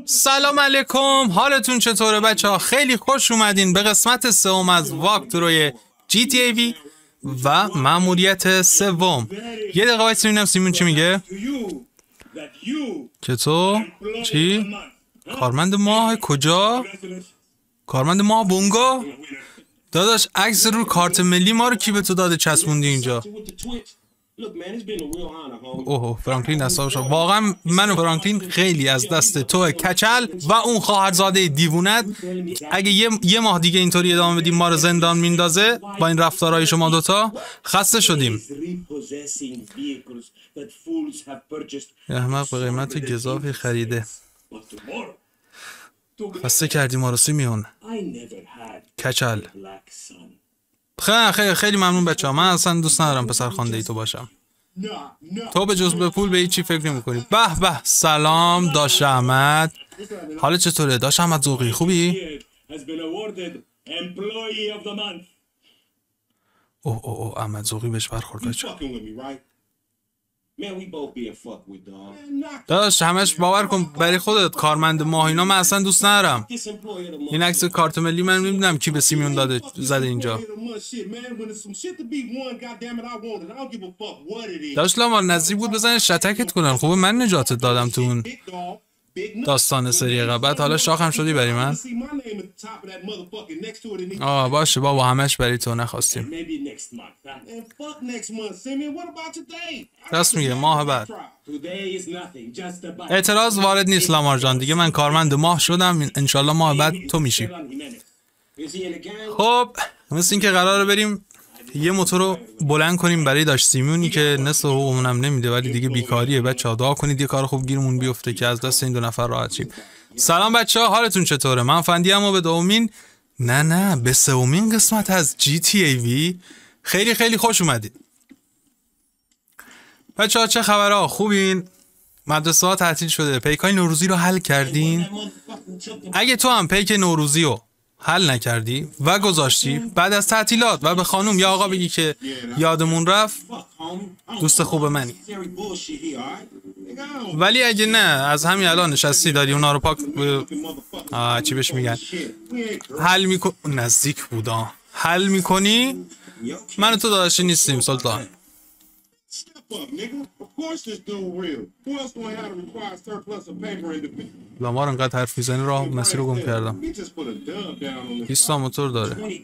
سلام علیکم، حالتون چطوره بچه ها؟ خیلی خوش اومدین به قسمت سوم از واکتروی GTA V و مأموریت سوم. یه دقیقه وایس ببینم سیمون چی میگه. چطور؟ چی؟ کارمند ماه کجا؟ کارمند ماه بونگا؟ داداش عکس رو کارت ملی ما رو کی به تو داده چسبوندی اینجا؟ اوه فرانکلین دستاو شد. واقعا من و فرانکلین خیلی از دست تو کچل و اون خواهرزاده دیوونت اگه یه ماه دیگه اینطوری ادامه بدیم ما رو زندان میندازه با این رفتارهای شما دوتا. خسته شدیم. یه احمق به قیمت گزافی خریده. خسته کردی ما رو سیمیون کچل. خیلی ممنون بچه ها. من اصلا دوست ندارم پسر خانده ای تو باشم. تو به جز به پول به هیچی فکر نمی کنی. به به سلام داش احمد. حالت چطوره داش احمد ذوقی؟ خوبی؟ اوه احمد ذوقی بهش برخورد بچه. داداش همش باور کن برای خودت کارمند ماه اینا من اصلا دوست ندارم. این عکس کارت ملی من نمیدونم کی به سیمیون داده زده اینجا. داداش لامار نزدیک بود بزنه شتکت کنن. خوبه من نجاتت دادم تو اون داستان سری قبل. حالا شاخم شدی برای من. باشه بابا همش برای تو نخواستیم. راست میگه ماه بعد. اعتراض وارد نیست لامار جان. دیگه من کارمند ماه شدم. انشالله ماه بعد تو میشی. خب مثل این که قراره بریم یه موتور رو بلند کنیم برای داش سیمونی که نصف حقوقمون هم نمیده ولی دیگه بیکاریه. بچه‌ها دعا کنید یه کار خوب گیرمون بیفته که از دست این دو نفر راحت شیم. سلام بچه‌ها، حالتون چطوره؟ من فندی ام و به دومین به سومین قسمت از GTA V خیلی خوش اومدید. بچه‌ها چه خبرها؟ خوبین؟ مدرسه ها تعطیل شده. پیکای نوروزی رو حل کردین؟ اگه تو هم پیک نوروزی رو حل نکردی و گذاشتی بعد از تعطیلات و به خانوم یا آقا بگی که یادمون رفت، دوست خوب منی. ولی اگه نه از همین الان نشستی داری اونا رو پاک چی بهش میگن حل میکنی، نزدیک بودا حل میکنی، من و تو داداشی نیستیم سلطان. لامار انقدر حرف میزنی راه مسیر رو گم کردم. 20 تا موتور داره.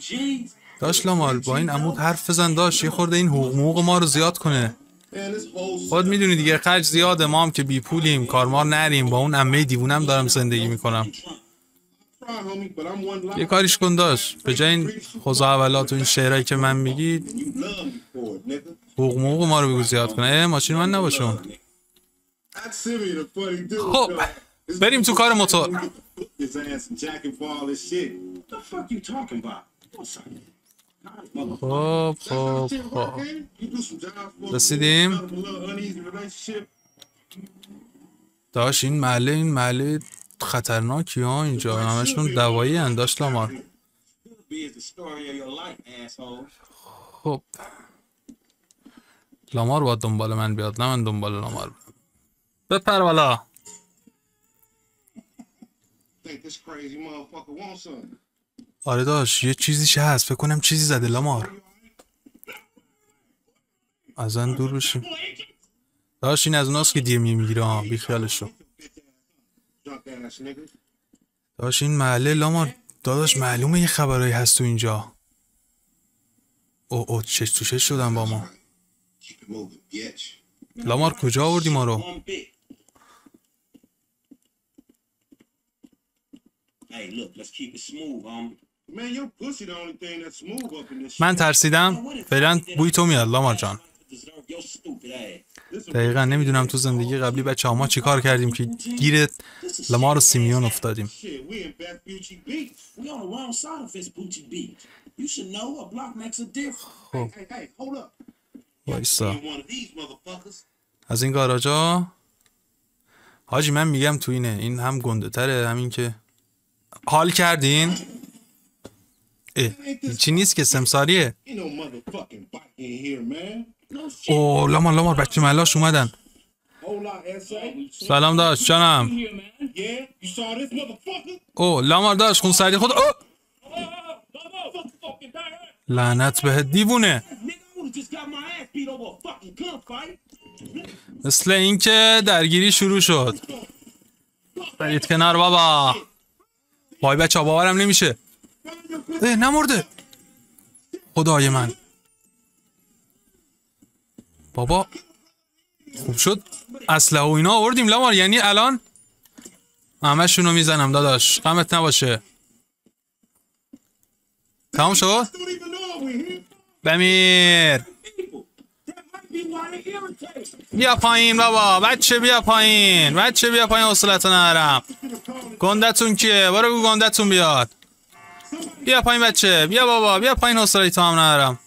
داش لامار با این عمود حرف بزن داش، یه خورده این حقوق ما رو زیاد کنه. خود میدونی دیگه خرج زیاده، ما هم که بی پولیم کارمار نریم، با اون عمه دیوونم دارم زندگی میکنم. یه کاریش کن داش، به جای این خوزاولات و این شعرهایی که من میگی حقوق ما رو بگو زیاد کنه. ماشین من نباشون. خب بریم تو کار موتور. خب رسیدیم. داش این محله خطرناکی ها اینجا، همشون دوایی انداش لامار. خب لامار باید دنبال من بیاد نه من دنبال لامار. بپر والا. آره داش یه چیزیش هست، فکر کنم چیزی زده لامار. ازن دور بشیم داش. این از اوناست که دیر میگیره بی خیالش شو داش. این محله لامار داداش معلومه یه خبرایی هست تو اینجا. او چش تو چش شدن با ما. لامار کجا آوردی ما رو؟ من ترسیدم. فعلا بوی تو میاد لامار جان. دقیقا نمیدونم تو زندگی قبلی بچه ها ما چی کار کردیم که گیر لامار و سیمیون افتادیم. خب وایسا از این گاراژا حاجی من میگم تو اینه. این هم گنده تره همین که حال کردین. چی نیست که سمساریه. لامار بچه ملاش اومدن. سلام داشت جانم. او لامار داشت خون سردی خود. او لعنت بهت دیوونه. مثل اینکه درگیری شروع شد. برید کنار بابا. وای بچه ها باورم نمیشه. نمرده. خدای من. بابا خوب شد اسلحه و اینا آوردیم لامار، یعنی الان همه شونو میزنم داداش، غمت نباشه. تمام شد؟ بمیر بیا پایین بابا، بچه بیا پایین، بچه بیا پایین، حوصلتو ندارم. گندتون کیه؟ برو بگو گندتون بیاد. بیا پایین بچه، بیا بابا، بیا پایین، حوصلتو هم ندارم.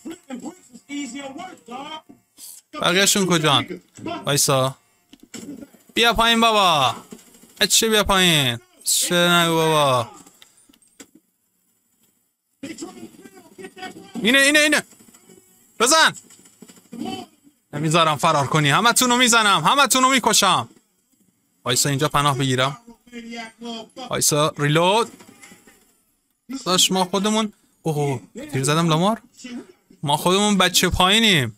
بقیه‌شون کجان؟ وایسا. بیا پایین بابا، بچه بیا پایین. چه نگو بابا. اینه بزن. نمیذارم فرار کنی، همه تونو میزنم، همه تونو میکشم. وایسا اینجا پناه بگیرم. وایسا ریلود. داشت ما خودمون اوه تیر زدم لامار. ما خودمون بچه پایینیم.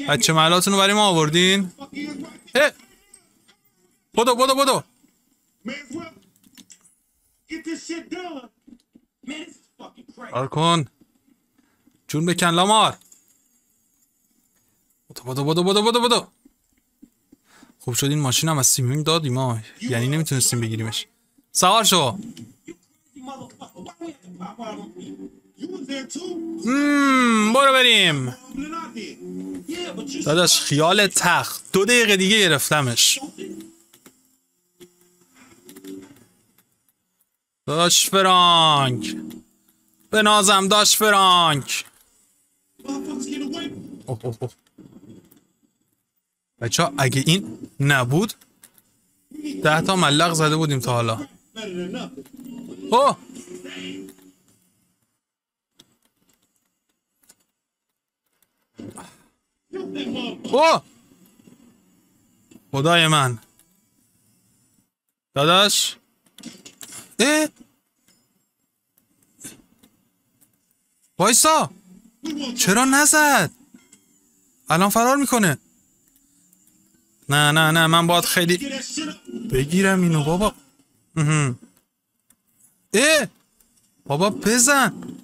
بچه محلاتونو برای ما آوردین. بدو کار کن. جون بکن لامار. بدو. خوب شد این ماشین هم از سیمیون دادیم ما، یعنی نمیتونستیم بگیریمش. سوار شو. برو بریم. داداش خیال تخت 2 دقیقه دیگه گرفتمش. داش فرانک به نازم، داش فرانک. بچه ها اگه این نبود 10 تا ملق زده بودیم تا حالا. خدای من داداش. وایسا، چرا نزد؟ الان فرار میکنه. نه من باید خیلی بگیرم اینو بابا. بابا بزن.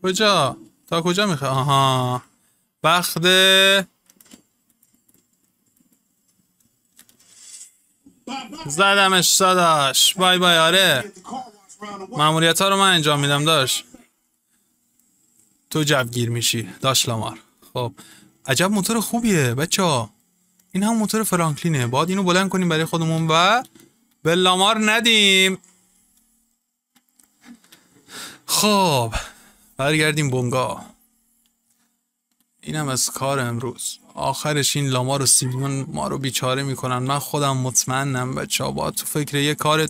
کجا؟ تا کجا میخواه؟ آها بخته. زدمش داداش. بای بای. آره ماموریت ها رو من انجام میدم داشت. تو جوگیر میشی داشت لامار. خب عجب موتور خوبیه بچه ها. این هم موتور فرانکلینه. باید اینو بلند کنیم برای خودمون و به لامار ندیم. خب برگردیم بونگا. اینم از کار امروز. آخرش این لامار و سیمیون ما رو بیچاره میکنن. من خودم مطمئنم بچه ها باید تو فکر یه کار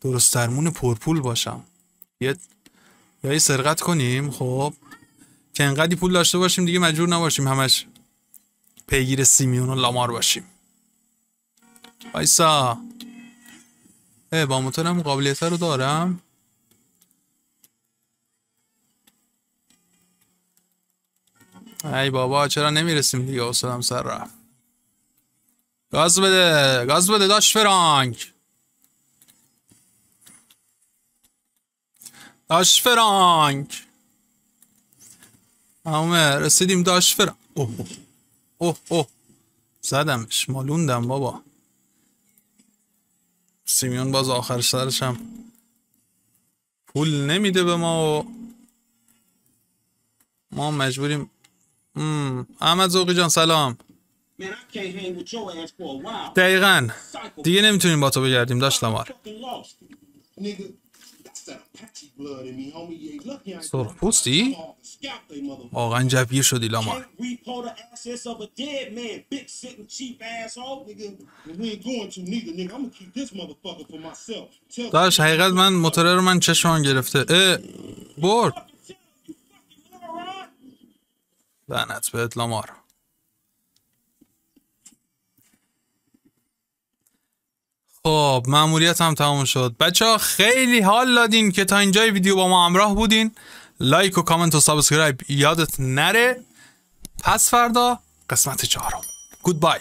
درست درمون پرپول باشم. یا یه سرقت کنیم خب که انقدی پول داشته باشیم دیگه مجبور نباشیم همش پیگیر سیمیون و لامار باشیم. وایسا. با موتورم قابلیت رو دارم. ای بابا چرا نمیرسیم دیگه، اصلا سر رفت. گاز بده داش فرانک. داش فرانک همه رسیدیم. داش فرانک. اوه زدمش، مالوندم بابا. سیمیون باز آخر سرشم پول نمیده به ما و ما مجبوریم. احمد ذوقی جان سلام. دقیقاً دیگه نمیتونیم با تو بگردیم داشت لامار. سرخپوستی؟ واقعا جوگیر شدی لامار. داش حقیقت من موتوره رو من چشمان گرفته. برد لعنت بهت لامار. خب مأموریت هم تموم شد. بچه ها خیلی حال دادین که تا اینجای ویدیو با ما همراه بودین. لایک و کامنت و سابسکرایب یادت نره. پس فردا قسمت 4. گودبای.